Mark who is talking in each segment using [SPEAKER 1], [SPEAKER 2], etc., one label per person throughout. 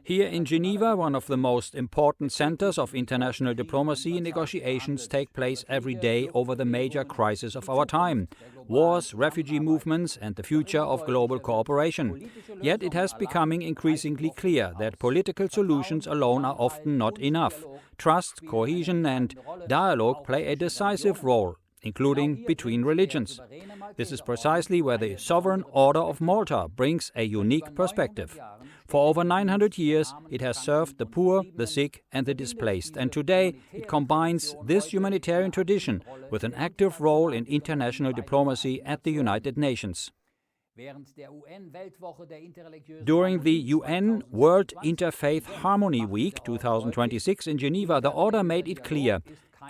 [SPEAKER 1] Here in Geneva, one of the most important centers of international diplomacy, negotiations take place every day over the major crises of our time: wars, refugee movements, and the future of global cooperation. Yet it has becoming increasingly clear that political solutions alone are often not enough. Trust, cohesion, and dialogue play a decisive role, including between religions. This is precisely where the Sovereign Order of Malta brings a unique perspective. For over 900 years, it has served the poor, the sick, and the displaced, and today it combines this humanitarian tradition with an active role in international diplomacy at the United Nations. During the UN World Interfaith Harmony Week 2026 in Geneva, the Order made it clear: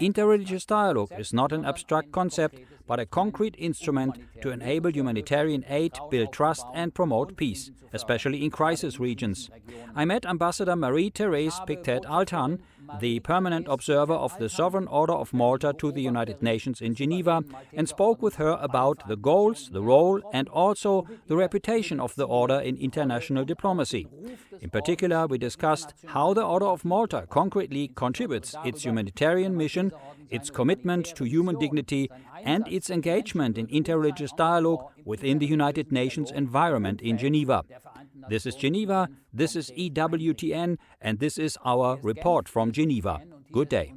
[SPEAKER 1] interreligious dialogue is not an abstract concept, but a concrete instrument to enable humanitarian aid, build trust and promote peace, especially in crisis regions. I met Ambassador Marie-Thérèse Pictet-Altan, the permanent observer of the Sovereign Order of Malta to the United Nations in Geneva, and spoke with her about the goals, the role and also the reputation of the Order in international diplomacy. In particular, we discussed how the Order of Malta concretely contributes its humanitarian mission, its commitment to human dignity and its engagement in interreligious dialogue within the United Nations environment in Geneva. This is Geneva, this is EWTN, and this is our report from Geneva. Good day.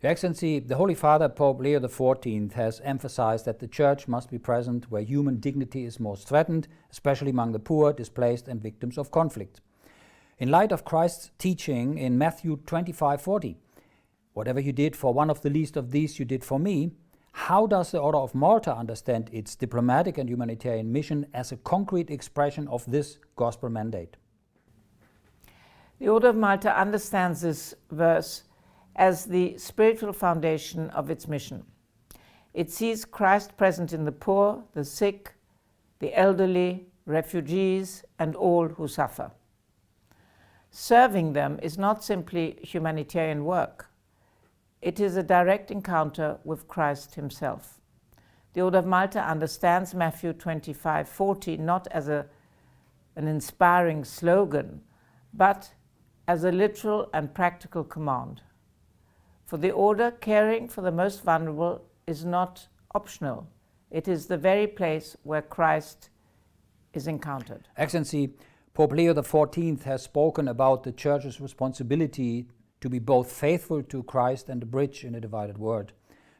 [SPEAKER 2] Your Excellency, the Holy Father, Pope Leo XIV, has emphasized that the Church must be present where human dignity is most threatened, especially among the poor, displaced and victims of conflict. In light of Christ's teaching in Matthew 25:40, "Whatever you did for one of the least of these, you did for me," how does the Order of Malta understand its diplomatic and humanitarian mission as a concrete expression of this gospel mandate?
[SPEAKER 3] The Order of Malta understands this verse as the spiritual foundation of its mission. It sees Christ present in the poor, the sick, the elderly, refugees, and all who suffer. Serving them is not simply humanitarian work. It is a direct encounter with Christ himself. The Order of Malta understands Matthew 25:40 not as an inspiring slogan, but as a literal and practical command. For the Order, caring for the most vulnerable is not optional. It is the very place where Christ is encountered.
[SPEAKER 2] Excellency, Pope Leo XIV has spoken about the Church's responsibility to be both faithful to Christ and a bridge in a divided world.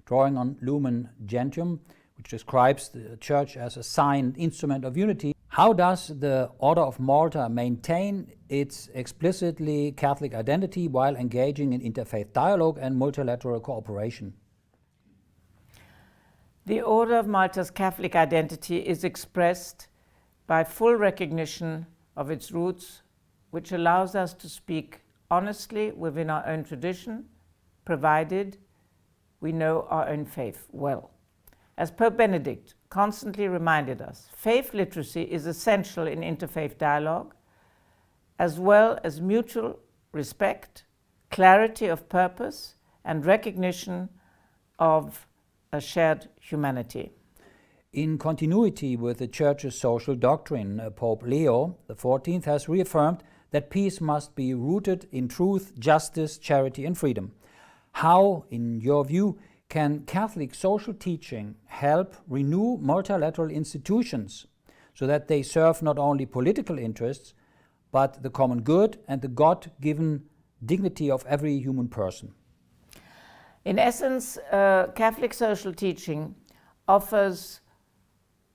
[SPEAKER 2] Drawing on Lumen Gentium, which describes the Church as a sign, instrument of unity, how does the Order of Malta maintain its explicitly Catholic identity while engaging in interfaith dialogue and multilateral cooperation?
[SPEAKER 3] The Order of Malta's Catholic identity is expressed by full recognition of its roots, which allows us to speak honestly within our own tradition, provided we know our own faith well. As Pope Benedict constantly reminded us, faith literacy is essential in interfaith dialogue, as well as mutual respect, clarity of purpose, and recognition of a shared humanity.
[SPEAKER 2] In continuity with the Church's social doctrine, Pope Leo XIV has reaffirmed that peace must be rooted in truth, justice, charity, and freedom. How, in your view, can Catholic social teaching help renew multilateral institutions so that they serve not only political interests, but the common good and the God-given dignity of every human person?
[SPEAKER 3] In essence, Catholic social teaching offers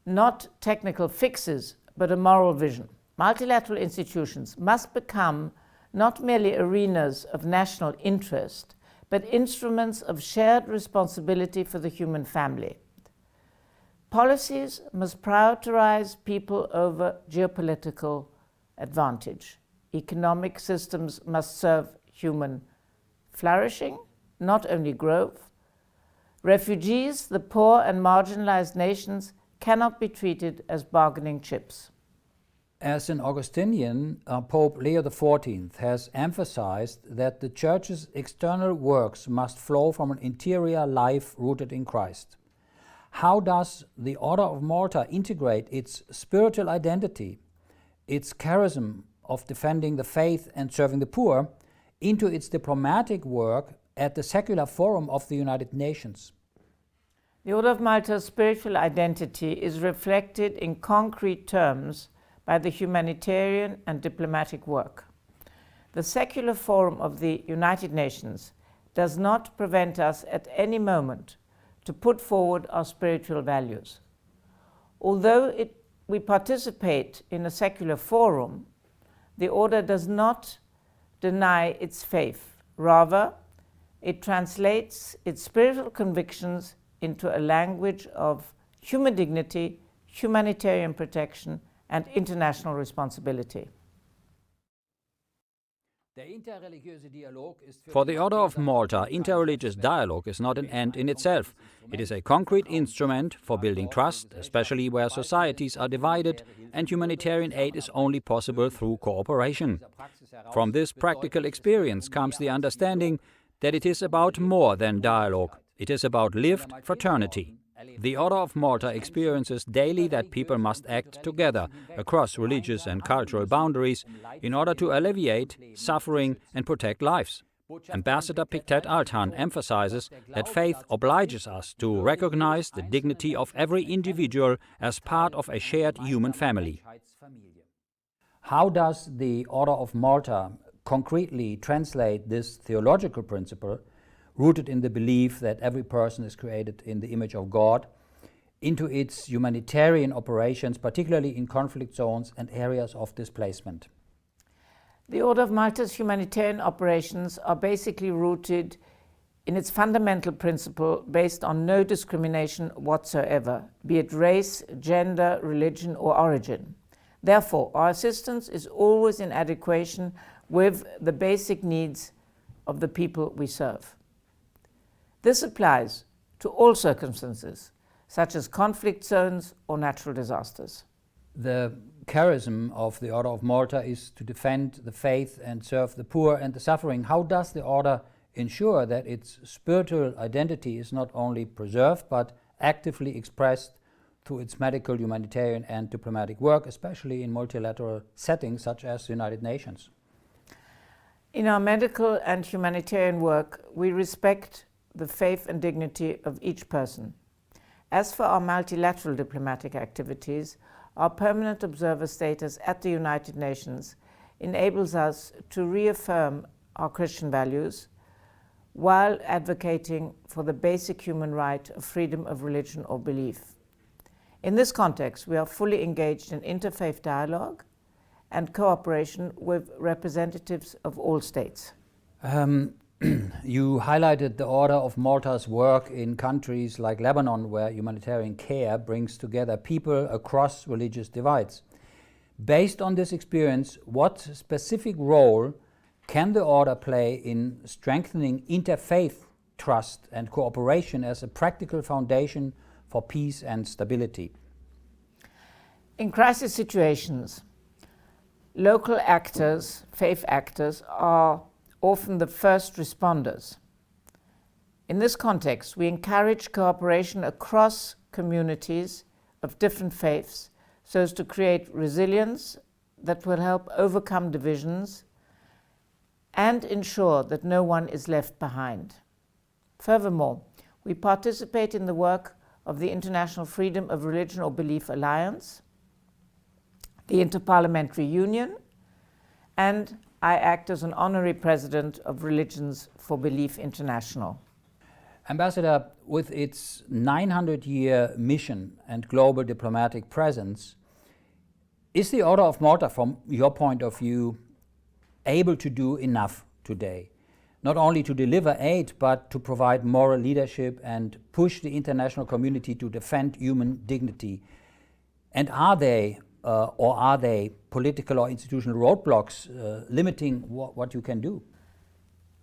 [SPEAKER 3] not technical fixes, but a moral vision. Multilateral institutions must become not merely arenas of national interest, but instruments of shared responsibility for the human family. Policies must prioritize people over geopolitical advantage. Economic systems must serve human flourishing, not only growth. Refugees, the poor and marginalized nations cannot be treated as bargaining chips.
[SPEAKER 2] As an Augustinian, Pope Leo XIV has emphasized that the Church's external works must flow from an interior life rooted in Christ. How does the Order of Malta integrate its spiritual identity, its charism of defending the faith and serving the poor, into its diplomatic work at the Secular Forum of the United Nations?
[SPEAKER 3] The Order of Malta's spiritual identity is reflected in concrete terms by the humanitarian and diplomatic work. The Secular Forum of the United Nations does not prevent us at any moment to put forward our spiritual values. Although we participate in a secular forum, the Order does not deny its faith. Rather, it translates its spiritual convictions into a language of human dignity, humanitarian protection, and international responsibility.
[SPEAKER 1] For the Order of Malta, interreligious dialogue is not an end in itself. It is a concrete instrument for building trust, especially where societies are divided and humanitarian aid is only possible through cooperation. From this practical experience comes the understanding that it is about more than dialogue. It is about lived fraternity. The Order of Malta experiences daily that people must act together across religious and cultural boundaries in order to alleviate suffering and protect lives. Ambassador Piktet Altan emphasizes that faith obliges us to recognize the dignity of every individual as part of a shared human family.
[SPEAKER 2] How does the Order of Malta concretely translate this theological principle, rooted in the belief that every person is created in the image of God, into its humanitarian operations, particularly in conflict zones and areas of displacement?
[SPEAKER 3] The Order of Malta's humanitarian operations are basically rooted in its fundamental principle based on no discrimination whatsoever, be it race, gender, religion, or origin. Therefore, our assistance is always in adequation with the basic needs of the people we serve. This applies to all circumstances, such as conflict zones or natural disasters.
[SPEAKER 2] The charism of the Order of Malta is to defend the faith and serve the poor and the suffering. How does the Order ensure that its spiritual identity is not only preserved but actively expressed through its medical, humanitarian and diplomatic work, especially in multilateral settings such as the United Nations?
[SPEAKER 3] In our medical and humanitarian work, we respect the faith and dignity of each person. As for our multilateral diplomatic activities, our permanent observer status at the United Nations enables us to reaffirm our Christian values while advocating for the basic human right of freedom of religion or belief. In this context, we are fully engaged in interfaith dialogue and cooperation with representatives of all states.
[SPEAKER 2] You highlighted the Order of Malta's work in countries like Lebanon, where humanitarian care brings together people across religious divides. Based on this experience, what specific role can the Order play in strengthening interfaith trust and cooperation as a practical foundation for peace and stability?
[SPEAKER 3] In crisis situations, local actors, faith actors, are often the first responders. In this context, we encourage cooperation across communities of different faiths so as to create resilience that will help overcome divisions and ensure that no one is left behind. Furthermore, we participate in the work of the International Freedom of Religion or Belief Alliance, the Interparliamentary Union, and I act as an honorary president of Religions for Belief International.
[SPEAKER 2] Ambassador, with its 900-year mission and global diplomatic presence, is the Order of Malta, from your point of view, able to do enough today? not only to deliver aid, but to provide moral leadership and push the international community to defend human dignity. And are they political or institutional roadblocks limiting what you can do?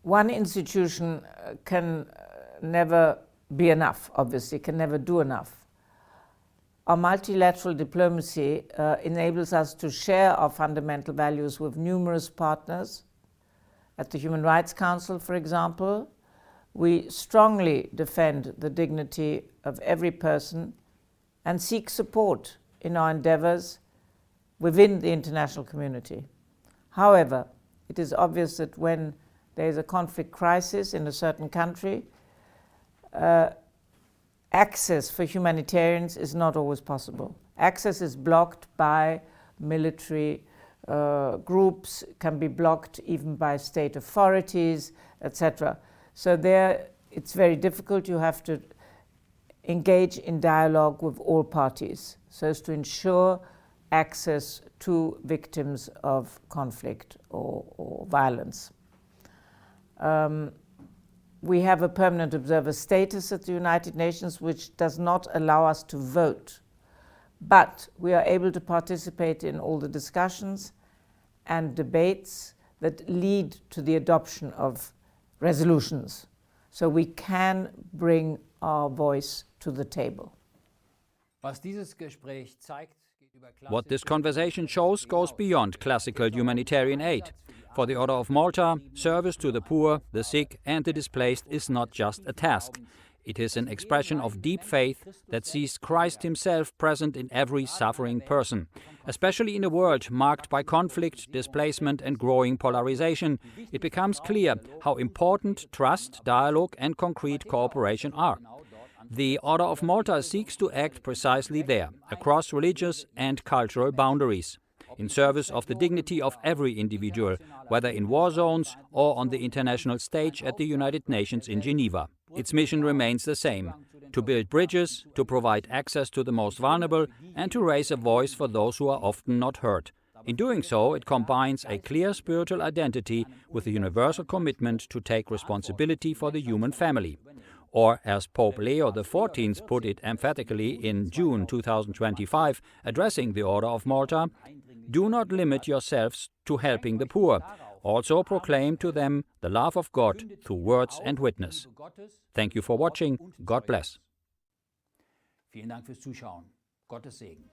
[SPEAKER 3] One institution can never be enough, obviously, can never do enough. Our multilateral diplomacy enables us to share our fundamental values with numerous partners. At the Human Rights Council, for example, we strongly defend the dignity of every person and seek support in our endeavors within the international community. However, it is obvious that when there is a conflict crisis in a certain country, access for humanitarians is not always possible. Access is blocked by military groups, can be blocked even by state authorities, etc. So there it's very difficult. You have to engage in dialogue with all parties so as to ensure access to victims of conflict or violence. We have a permanent observer status at the United Nations, which does not allow us to vote, but we are able to participate in all the discussions and debates that lead to the adoption of resolutions. So we can bring our voice to the table.
[SPEAKER 1] What this conversation shows goes beyond classical humanitarian aid. For the Order of Malta, service to the poor, the sick and the displaced is not just a task. It is an expression of deep faith that sees Christ himself present in every suffering person. Especially in a world marked by conflict, displacement and growing polarization, it becomes clear how important trust, dialogue and concrete cooperation are. The Order of Malta seeks to act precisely there, across religious and cultural boundaries, in service of the dignity of every individual, whether in war zones or on the international stage at the United Nations in Geneva. Its mission remains the same: to build bridges, to provide access to the most vulnerable, and to raise a voice for those who are often not heard. In doing so, it combines a clear spiritual identity with a universal commitment to take responsibility for the human family. Or, as Pope Leo XIV put it emphatically in June 2025, addressing the Order of Malta, "Do not limit yourselves to helping the poor. Also proclaim to them the love of God through words and witness." Thank you for watching. God bless.
[SPEAKER 2] Vielen Dank fürs Zuschauen. Gottes Segen.